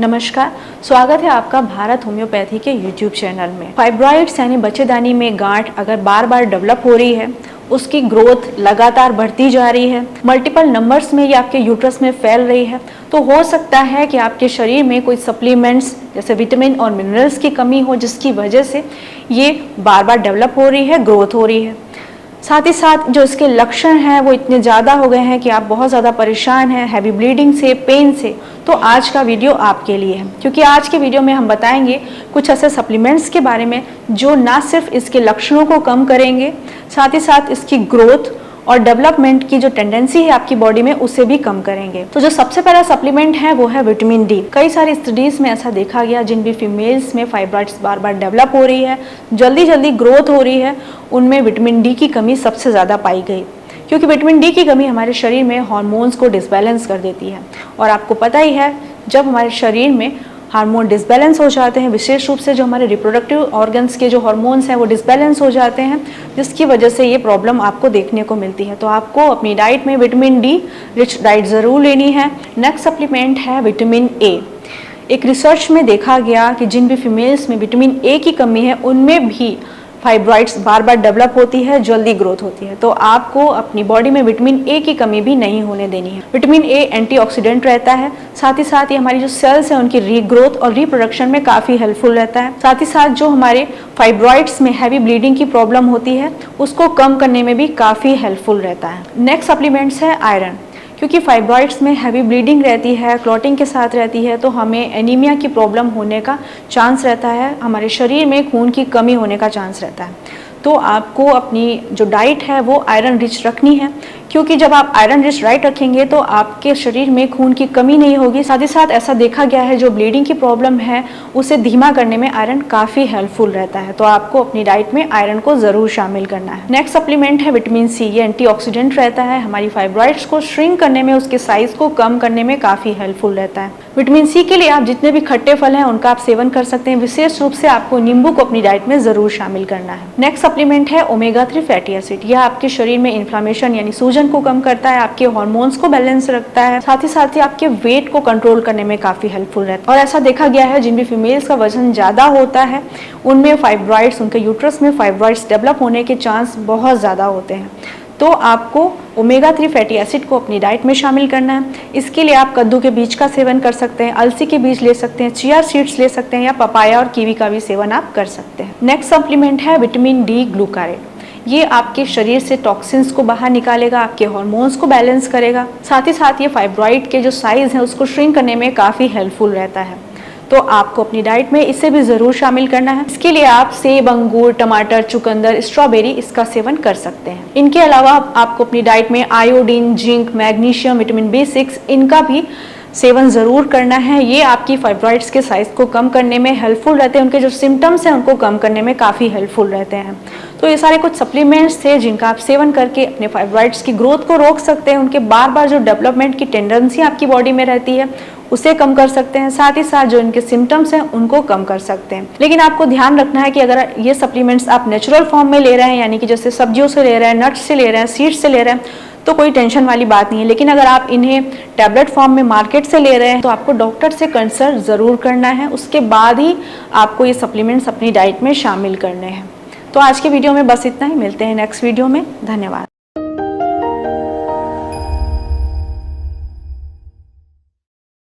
नमस्कार, स्वागत है आपका भारत होम्योपैथी के YouTube चैनल में। फाइब्रॉइड्स यानी बच्चेदानी में गांठ अगर बार बार डेवलप हो रही है, उसकी ग्रोथ लगातार बढ़ती जा रही है, मल्टीपल नंबर्स में ये आपके यूट्रस में फैल रही है, तो हो सकता है कि आपके शरीर में कोई सप्लीमेंट्स जैसे विटामिन और मिनरल्स की कमी हो, जिसकी वजह से ये बार बार डेवलप हो रही है, ग्रोथ हो रही है। साथ ही साथ जो इसके लक्षण हैं वो इतने ज़्यादा हो गए हैं कि आप बहुत ज़्यादा परेशान हैं हैवी ब्लीडिंग से, पेन से, तो आज का वीडियो आपके लिए है। क्योंकि आज के वीडियो में हम बताएंगे कुछ ऐसे सप्लीमेंट्स के बारे में जो ना सिर्फ इसके लक्षणों को कम करेंगे, साथ ही साथ इसकी ग्रोथ और डेवलपमेंट की जो टेंडेंसी है आपकी बॉडी में उसे भी कम करेंगे। तो जो सबसे पहला सप्लीमेंट है वो है विटामिन डी। कई सारी स्टडीज में ऐसा देखा गया जिन भी फीमेल्स में फाइब्रॉइड्स बार बार डेवलप हो रही है, जल्दी जल्दी ग्रोथ हो रही है, उनमें विटामिन डी की कमी सबसे ज़्यादा पाई गई। क्योंकि विटामिन डी की कमी हमारे शरीर में हार्मोन्स को डिसबैलेंस कर देती है, और आपको पता ही है जब हमारे शरीर में हार्मोन डिसबैलेंस हो जाते हैं, विशेष रूप से जो हमारे रिप्रोडक्टिव ऑर्गन्स के जो हार्मोन्स हैं वो डिसबैलेंस हो जाते हैं, जिसकी वजह से ये प्रॉब्लम आपको देखने को मिलती है। तो आपको अपनी डाइट में विटामिन डी रिच डाइट ज़रूर लेनी है। नेक्स्ट सप्लीमेंट है विटामिन ए। एक रिसर्च में देखा गया कि जिन भी फीमेल्स में विटामिन ए की कमी है उनमें भी फाइब्रॉइड्स बार बार डेवलप होती है, जल्दी ग्रोथ होती है। तो आपको अपनी बॉडी में विटामिन ए की कमी भी नहीं होने देनी है। विटामिन ए एंटीऑक्सीडेंट रहता है, साथ ही साथ ये हमारी जो सेल्स हैं उनकी रीग्रोथ और रिप्रोडक्शन में काफ़ी हेल्पफुल रहता है। साथ ही साथ जो हमारे फाइब्रॉइड्स में हैवी ब्लीडिंग की प्रॉब्लम होती है उसको कम करने में भी काफ़ी हेल्पफुल रहता है। नेक्स्ट सप्लीमेंट्स है आयरन। क्योंकि फाइब्रॉइड्स में हैवी ब्लीडिंग रहती है, क्लॉटिंग के साथ रहती है, तो हमें एनीमिया की प्रॉब्लम होने का चांस रहता है, हमारे शरीर में खून की कमी होने का चांस रहता है। तो आपको अपनी जो डाइट है वो आयरन रिच रखनी है, क्योंकि जब आप आयरन रिच डाइट रखेंगे तो आपके शरीर में खून की कमी नहीं होगी। साथ ही साथ ऐसा देखा गया है जो ब्लीडिंग की प्रॉब्लम है उसे धीमा करने में आयरन काफ़ी हेल्पफुल रहता है। तो आपको अपनी डाइट में आयरन को ज़रूर शामिल करना है। नेक्स्ट सप्लीमेंट है विटामिन सी। ये एंटीऑक्सीडेंट रहता है, हमारी फाइब्रॉइड्स को श्रिंक करने में, उसके साइज को कम करने में काफ़ी हेल्पफुल रहता है। विटामिन सी के लिए आप जितने भी खट्टे फल हैं उनका आप सेवन कर सकते हैं। विशेष रूप से आपको नींबू को अपनी डाइट में ज़रूर शामिल करना है। नेक्स्ट सप्लीमेंट है ओमेगा 3 फैटी एसिड। यह आपके शरीर में इन्फ्लामेशन यानी सूजन को कम करता है, आपके हार्मोन्स को बैलेंस रखता है, साथ ही आपके वेट को कंट्रोल करने में काफ़ी हेल्पफुल रहता है। और ऐसा देखा गया है जिन भी फीमेल्स का वजन ज़्यादा होता है उनमें फाइब्रॉइड्स, उनके यूट्रस में फाइब्रॉइड्स डेवलप होने के चांस बहुत ज़्यादा होते हैं। तो आपको ओमेगा 3 फैटी एसिड को अपनी डाइट में शामिल करना है। इसके लिए आप कद्दू के बीज का सेवन कर सकते हैं, अलसी के बीज ले सकते हैं, चिया सीड्स ले सकते हैं, या पपाया और कीवी का भी सेवन आप कर सकते हैं। नेक्स्ट सप्लीमेंट है विटामिन डी ग्लूकारेट। ये आपके शरीर से टॉक्सिन्स को बाहर निकालेगा, आपके हार्मोन्स को बैलेंस करेगा, साथ ही साथ ये फाइब्रॉइड के जो साइज है उसको श्रिंक करने में काफ़ी हेल्पफुल रहता है। तो आपको अपनी डाइट में इसे भी ज़रूर शामिल करना है। इसके लिए आप सेब, अंगूर, टमाटर, चुकंदर, स्ट्रॉबेरी इसका सेवन कर सकते हैं। इनके अलावा आपको अपनी डाइट में iodine, zinc, magnesium, vitamin B6 इनका भी सेवन ज़रूर करना है। ये आपकी फाइब्रॉइड्स के साइज़ को कम करने में हेल्पफुल रहते हैं, उनके जो सिम्टम्स हैं उनको कम करने में काफ़ी हेल्पफुल रहते हैं। तो ये सारे कुछ सप्लीमेंट्स थे जिनका आप सेवन करके अपने फाइब्रॉइड्स की ग्रोथ को रोक सकते हैं, उनके बार बार जो डेवलपमेंट की टेंडेंसी आपकी बॉडी में रहती है उसे कम कर सकते हैं, साथ ही साथ जो इनके सिम्टम्स हैं उनको कम कर सकते हैं। लेकिन आपको ध्यान रखना है कि अगर ये सप्लीमेंट्स आप नेचुरल फॉर्म में ले रहे हैं, यानी कि जैसे सब्जियों से ले रहे हैं, नट्स से ले रहे हैं, सीड्स से ले रहे हैं, तो कोई टेंशन वाली बात नहीं है। लेकिन अगर आप इन्हें टैबलेट फॉर्म में मार्केट से ले रहे हैं तो आपको डॉक्टर से कंसल्ट ज़रूर करना है, उसके बाद ही आपको ये सप्लीमेंट्स अपनी डाइट में शामिल करने हैं। तो आज के वीडियो में बस इतना ही, मिलते हैं नेक्स्ट वीडियो में। धन्यवाद।